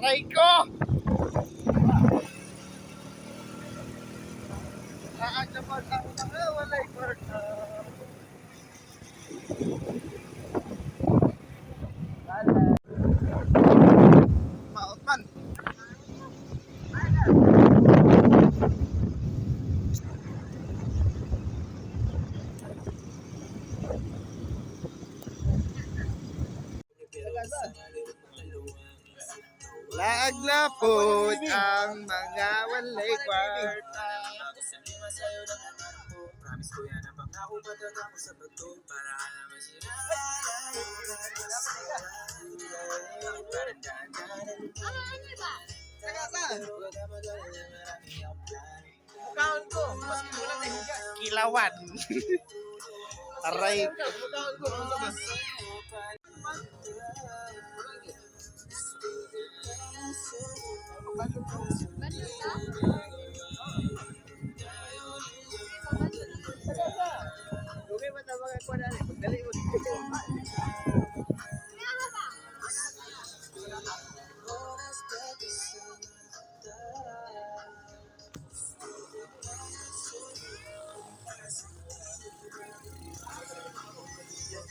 Aray ko! Naagdapan ang mga walay kwarta. Maot man. Laaglapot ang mga walay kwarta. Promise ko yan ang pangako, pagkakako sa bato para alaman sila. Parang daan-daan. Mukhaon ko, maski mula na higas. Kilawan. Aray ko. Mukhaon ko, mas.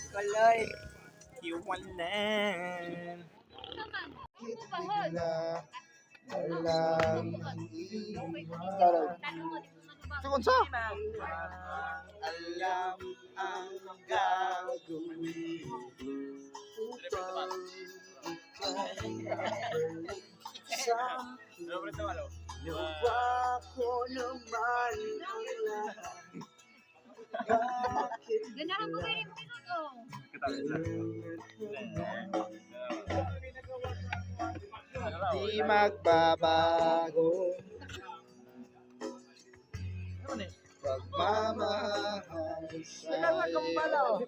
Kaloy. Iwanan. Kita alam Tukon sa? Alam ang gagawin upang Nawa ko naman ang lahat. Ganahan mo kayo yung minuto. Di magbabago pagmamahal sa'yo.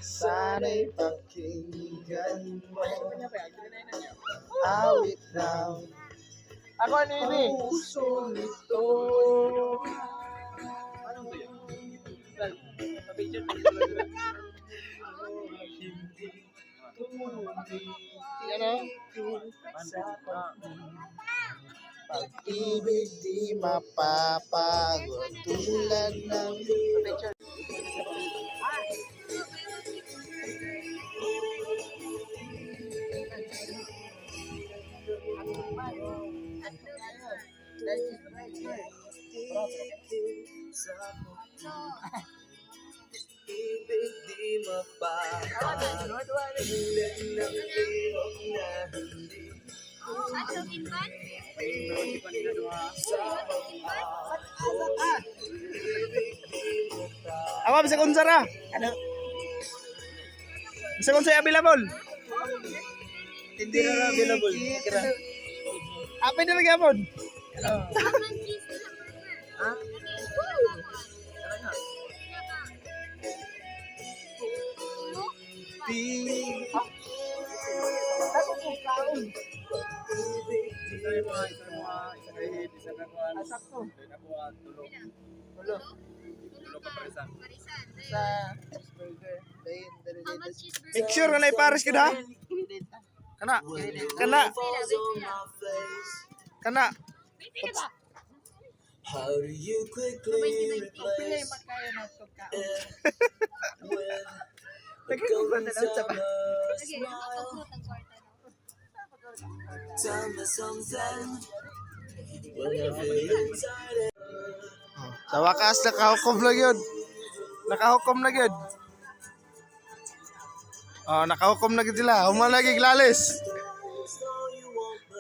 Sana'y pakinggan mo awit ng Ako ano yun eh? puso nito. Pag-ibig di mapapagod tulad ng ibig di mapapagod tulad ng iyong na hindi Ako bisa konsara. Ano? Bisa konsara available. Hindi na available. Kira. Apa ini lagi apon? Make sure na ipares ka na. Kana. Kana. Kana. How do you quickly replace with a golden summer smile? Tell me something when I feel inside it. Sa wakas nakahukom na yun. Nakahukom na yun. Oh, nakahukom na yun sila. Humalagi glalis.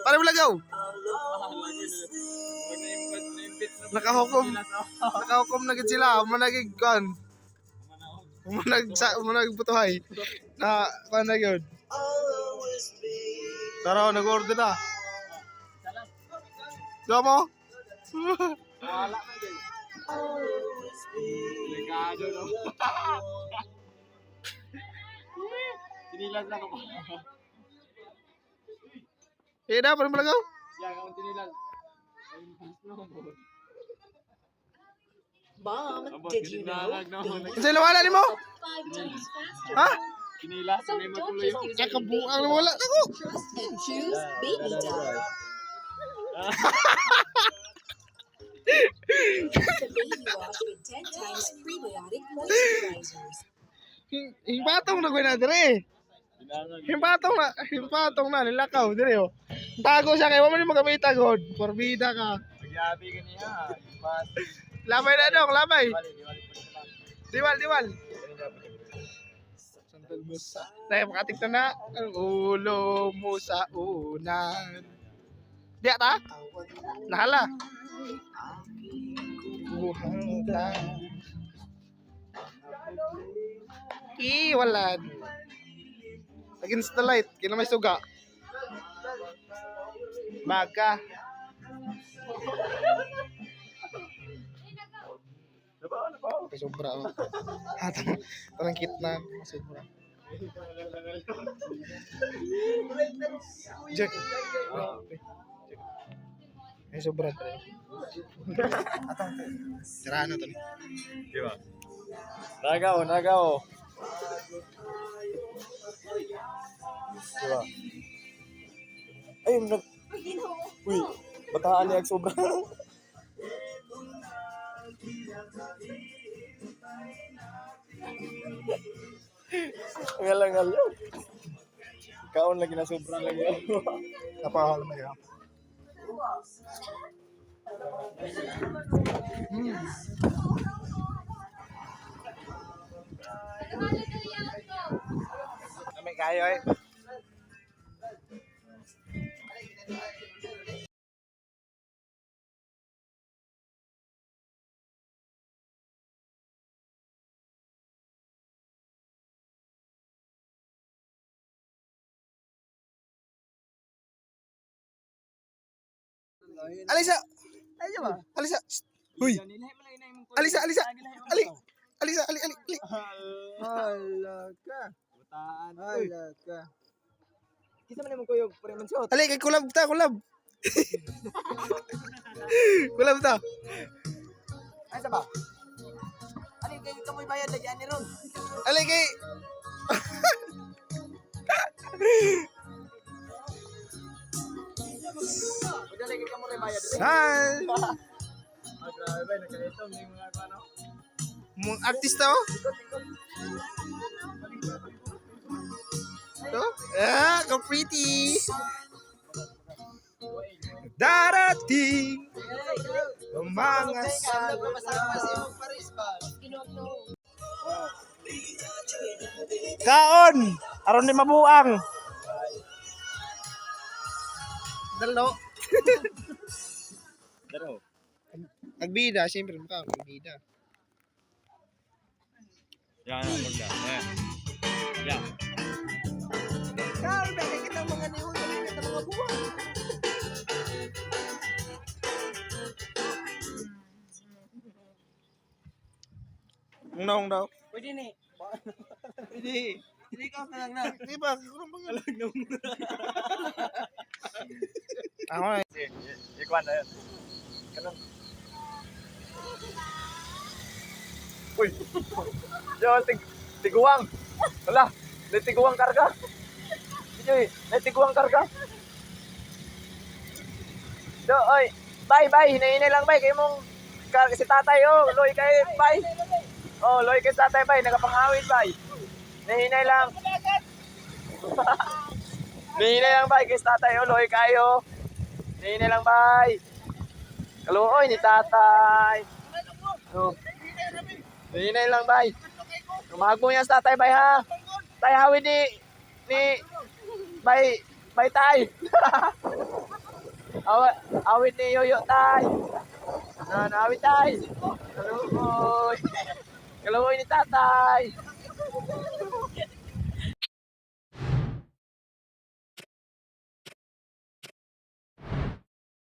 Para mo lagaw. Nakahukom. Nakahukom na yun sila. Humalagi kan. Humanag butuhay. Na kan na yun. Tara, nag-order na. Diba mo? Wala na din. Delikado no. Tinilas na ko pa. Eh, na, para mo lagaw. Yan, ako tinilas. Mom, did you know? Kasi nawala ni mo? Ha? Tinilas, So may don't matuloy just yun. use Kakabuang na wala na ko. Trust and choose Baby Dove. The baby wash with 10 times prebiotic moisturizers. Himbatong na ko na dire. Himbatong na nilakaw dire oh. Tago siya kay mo man magamita god. Forbida ka. Nagyabi ka niya. Mas. Labay na dong, labay. Diwal. Sandal mo sa. Dahil makatik na ang ulo mo sa unan. Diya ta? Nahala. Buhang ka. Iwalan. Against the light, kina may suga. Maga. Okay, sobra oh. Parang kitna. Sobra. Jack. Ay, sobra. Sira na to. Di ba? Nagaw. Diba? Ay, uy, bataan niya sobra. Ngalangal yun. Kaon lagi na sobrang lagi. Napahal mo yan. May kayo eh. Alisa! Alisa! Huy! Alisa! Ali! Hala ka. Kita man mo kuyo pre man suot. Ali, kay kulab ta! Kulab ta! Ay sa ba? Ani kay kamoy bayad lagi ani ron. Ali, kay... Udah lagi kamu bayad. Hi! Grabe nagkalito may mga ano. Mga artista oh! Ito? Ah, ka-pretty! Darating ang mga kaon! Aron di mabuang! Dalo! Daro. Nagbida, siyempre mukha, nagbida. Yan, magda. Yan. Kaya, bakit kita mga niyo, kita mga buwan. Hong daw. Pwede ni. Hindi. Hindi ka lang na. Hindi ba? Kurang pangalag na muna. Ako na. Ikuan na yun. Ganun. Uy! Yo, tiguang! Wala! May tiguang karga! Joy, may tiguang karga! Do, oy! Bye! Hinahinay lang bye! Kayo mong si tatay, oh! Loy kayo, bye! Oh, loy kayo sa tatay, bye! Nagapangawin, bye! Hinahinay lang! Hinahinay lang, bye! Kayo sa tatay, oh! Loy kayo! Hinahinay lang, bye! Kaluoy ni tatay! Oh. Hinay lang, bay. Tumagbo niya sa tatay, bay, ha? Tay, hawid bay, tay. Awit ni Yoyo, tay. Hawid, tay. Kaluoy. Kaluoy ni tatay.